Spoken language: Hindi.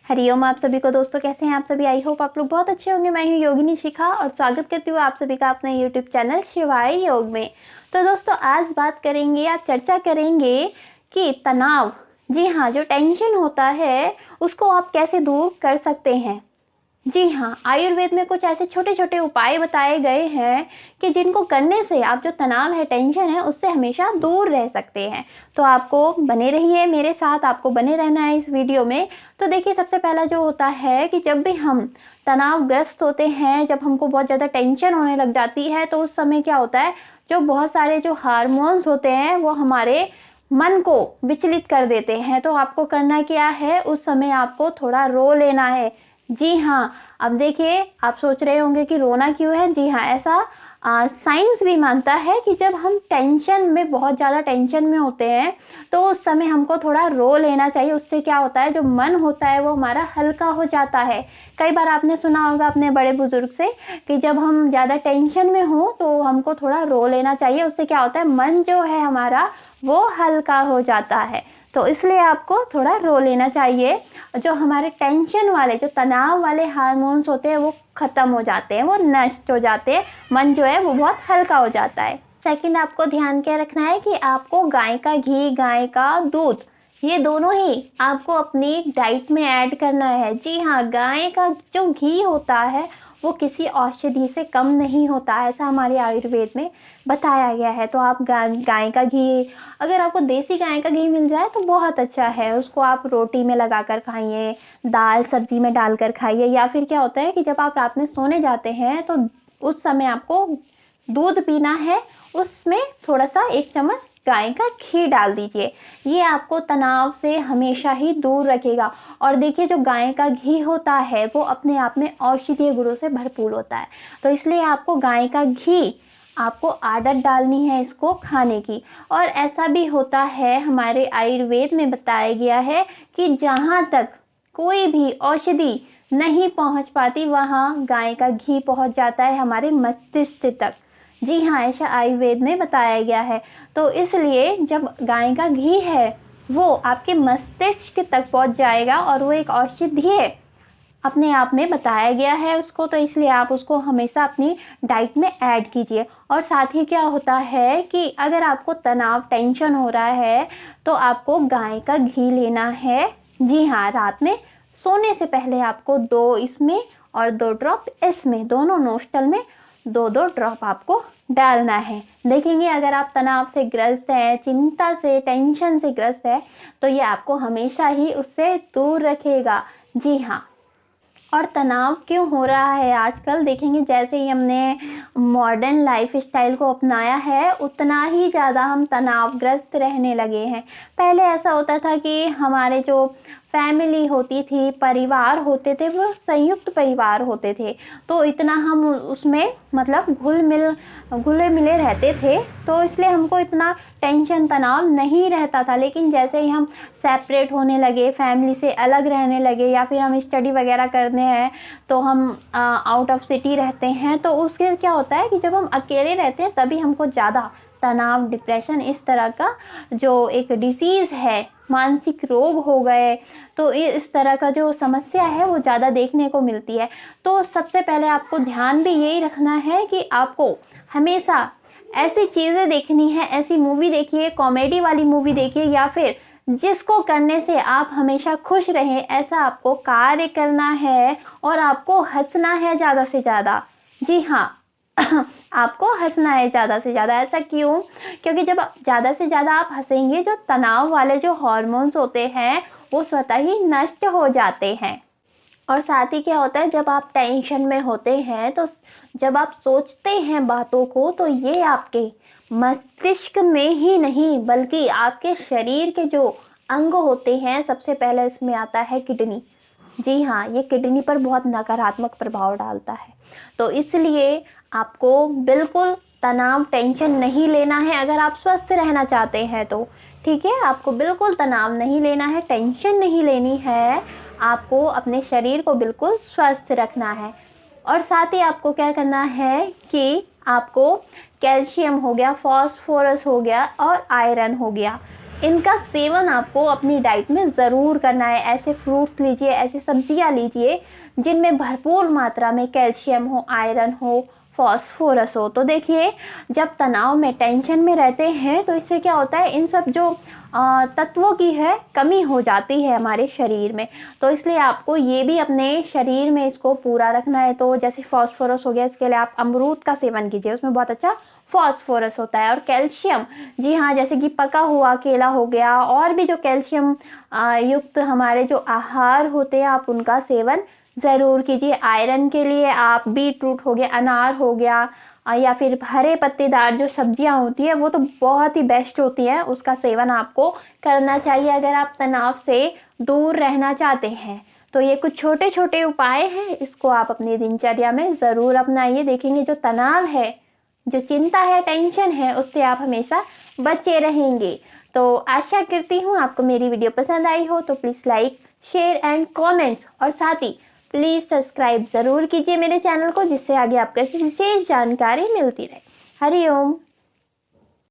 हरिओम आप सभी को। दोस्तों कैसे हैं आप सभी। आई होप आप लोग बहुत अच्छे होंगे। मैं हूं योगिनी शिखा और स्वागत करती हूँ आप सभी का अपने यूट्यूब चैनल शिवाय योग में। तो दोस्तों आज बात करेंगे या चर्चा करेंगे कि तनाव, जी हाँ, जो टेंशन होता है उसको आप कैसे दूर कर सकते हैं। जी हाँ, आयुर्वेद में कुछ ऐसे छोटे छोटे उपाय बताए गए हैं कि जिनको करने से आप जो तनाव है, टेंशन है, उससे हमेशा दूर रह सकते हैं। तो आपको बने रहिए मेरे साथ, आपको बने रहना है इस वीडियो में। तो देखिए, सबसे पहला जो होता है कि जब भी हम तनावग्रस्त होते हैं, जब हमको बहुत ज़्यादा टेंशन होने लग जाती है, तो उस समय क्या होता है, जो बहुत सारे जो हार्मोन्स होते हैं वो हमारे मन को विचलित कर देते हैं। तो आपको करना क्या है, उस समय आपको थोड़ा रो लेना है। जी हाँ, अब देखिए, आप सोच रहे होंगे कि रोना क्यों है। जी हाँ, ऐसा साइंस भी मानता है कि जब हम टेंशन में, बहुत ज़्यादा टेंशन में होते हैं, तो उस समय हमको थोड़ा रो लेना चाहिए। उससे क्या होता है, जो मन होता है वो हमारा हल्का हो जाता है। कई बार आपने सुना होगा अपने बड़े बुजुर्ग से कि जब हम ज़्यादा टेंशन में हो तो हमको थोड़ा रो लेना चाहिए। उससे क्या होता है, मन जो है हमारा वो हल्का हो जाता है। तो इसलिए आपको थोड़ा रो लेना चाहिए। जो हमारे टेंशन वाले, जो तनाव वाले हार्मोन्स होते हैं वो ख़त्म हो जाते हैं, वो नष्ट हो जाते हैं। मन जो है वो बहुत हल्का हो जाता है। सेकंड, आपको ध्यान क्या रखना है कि आपको गाय का घी, गाय का दूध, ये दोनों ही आपको अपनी डाइट में ऐड करना है। जी हाँ, गाय का जो घी होता है वो किसी औषधि से कम नहीं होता, ऐसा हमारे आयुर्वेद में बताया गया है। तो आप गाय का घी, अगर आपको देसी गाय का घी मिल जाए तो बहुत अच्छा है। उसको आप रोटी में लगा कर खाइए, दाल सब्जी में डालकर खाइए, या फिर क्या होता है कि जब आप रात में सोने जाते हैं तो उस समय आपको दूध पीना है, उसमें थोड़ा सा 1 चम्मच गाय का घी डाल दीजिए। ये आपको तनाव से हमेशा ही दूर रखेगा। और देखिए, जो गाय का घी होता है वो अपने आप में औषधीय गुणों से भरपूर होता है। तो इसलिए आपको गाय का घी, आपको आदत डालनी है इसको खाने की। और ऐसा भी होता है, हमारे आयुर्वेद में बताया गया है कि जहाँ तक कोई भी औषधि नहीं पहुँच पाती, वहाँ गाय का घी पहुँच जाता है हमारे मस्तिष्क तक। जी हाँ, ऐसा आयुर्वेद में बताया गया है। तो इसलिए जब गाय का घी है वो आपके मस्तिष्क तक पहुंच जाएगा और वो एक औषधि है, अपने आप में बताया गया है उसको। तो इसलिए आप उसको हमेशा अपनी डाइट में ऐड कीजिए। और साथ ही क्या होता है कि अगर आपको तनाव, टेंशन हो रहा है तो आपको गाय का घी लेना है। जी हाँ, रात में सोने से पहले आपको 2 इसमें और 2 ड्रॉप इसमें, दोनों नोस्टल में 2-2 ड्रॉप आपको डालना है। देखेंगे, अगर आप तनाव से ग्रस्त है, चिंता से, टेंशन से ग्रस्त है, तो ये आपको हमेशा ही उससे दूर रखेगा। जी हाँ, और तनाव क्यों हो रहा है आजकल, देखेंगे जैसे ही हमने मॉडर्न लाइफ स्टाइल को अपनाया है उतना ही ज़्यादा हम तनावग्रस्त रहने लगे हैं। पहले ऐसा होता था कि हमारे जो फैमिली होती थी, परिवार होते थे, वो संयुक्त परिवार होते थे, तो इतना हम उसमें मतलब घुले मिले रहते थे, तो इसलिए हमको इतना टेंशन, तनाव नहीं रहता था। लेकिन जैसे ही हम सेपरेट होने लगे, फैमिली से अलग रहने लगे, या फिर हम स्टडी वगैरह करने हैं तो हम आउट ऑफ सिटी रहते हैं, तो उसके क्या होता है कि जब हम अकेले रहते हैं तभी हमको ज़्यादा तनाव, डिप्रेशन, इस तरह का जो एक डिसीज़ है, मानसिक रोग हो गए, तो इस तरह का जो समस्या है वो ज़्यादा देखने को मिलती है। तो सबसे पहले आपको ध्यान भी यही रखना है कि आपको हमेशा ऐसी चीज़ें देखनी है, ऐसी मूवी देखिए, कॉमेडी वाली मूवी देखिए, या फिर जिसको करने से आप हमेशा खुश रहें, ऐसा आपको कार्य करना है। और आपको हंसना है ज़्यादा से ज़्यादा। जी हाँ, आपको हंसना है ज़्यादा से ज़्यादा। ऐसा क्यों? क्योंकि जब ज़्यादा से ज़्यादा आप हंसेंगे, जो तनाव वाले जो हार्मोन्स होते हैं वो स्वतः ही नष्ट हो जाते हैं। और साथ ही क्या होता है, जब आप टेंशन में होते हैं तो जब आप सोचते हैं बातों को, तो ये आपके मस्तिष्क में ही नहीं बल्कि आपके शरीर के जो अंग होते हैं, सबसे पहले इसमें आता है किडनी। जी हाँ, ये किडनी पर बहुत नकारात्मक प्रभाव डालता है। तो इसलिए आपको बिल्कुल तनाव, टेंशन नहीं लेना है अगर आप स्वस्थ रहना चाहते हैं तो। ठीक है, आपको बिल्कुल तनाव नहीं लेना है, टेंशन नहीं लेनी है, आपको अपने शरीर को बिल्कुल स्वस्थ रखना है। और साथ ही आपको क्या करना है कि आपको कैल्शियम हो गया, फॉस्फोरस हो गया और आयरन हो गया, इनका सेवन आपको अपनी डाइट में ज़रूर करना है। ऐसे फ्रूट्स लीजिए, ऐसी सब्जियां लीजिए जिनमें भरपूर मात्रा में कैल्शियम हो, आयरन हो, फॉस्फोरस हो। तो देखिए, जब तनाव में, टेंशन में रहते हैं तो इससे क्या होता है, इन सब जो तत्वों की है कमी हो जाती है हमारे शरीर में। तो इसलिए आपको ये भी अपने शरीर में इसको पूरा रखना है। तो जैसे फॉस्फोरस हो गया, इसके लिए आप अमरूद का सेवन कीजिए, उसमें बहुत अच्छा फॉस्फोरस होता है। और कैल्शियम, जी हाँ, जैसे कि पका हुआ केला हो गया, और भी जो कैल्शियम युक्त हमारे जो आहार होते हैं आप उनका सेवन ज़रूर कीजिए। आयरन के लिए आप बीट रूट हो गया, अनार हो गया, या फिर हरे पत्तेदार जो सब्जियां होती है वो तो बहुत ही बेस्ट होती हैं, उसका सेवन आपको करना चाहिए अगर आप तनाव से दूर रहना चाहते हैं। तो ये कुछ छोटे छोटे उपाय हैं, इसको आप अपनी दिनचर्या में ज़रूर अपनाइए। देखेंगे जो तनाव है, जो चिंता है, टेंशन है, उससे आप हमेशा बचे रहेंगे। तो आशा करती हूँ आपको मेरी वीडियो पसंद आई हो। तो please like, share and comment, और साथ ही प्लीज़ सब्सक्राइब ज़रूर कीजिए मेरे चैनल को, जिससे आगे आपको ऐसी विशेष जानकारी मिलती रहे। हरिओम।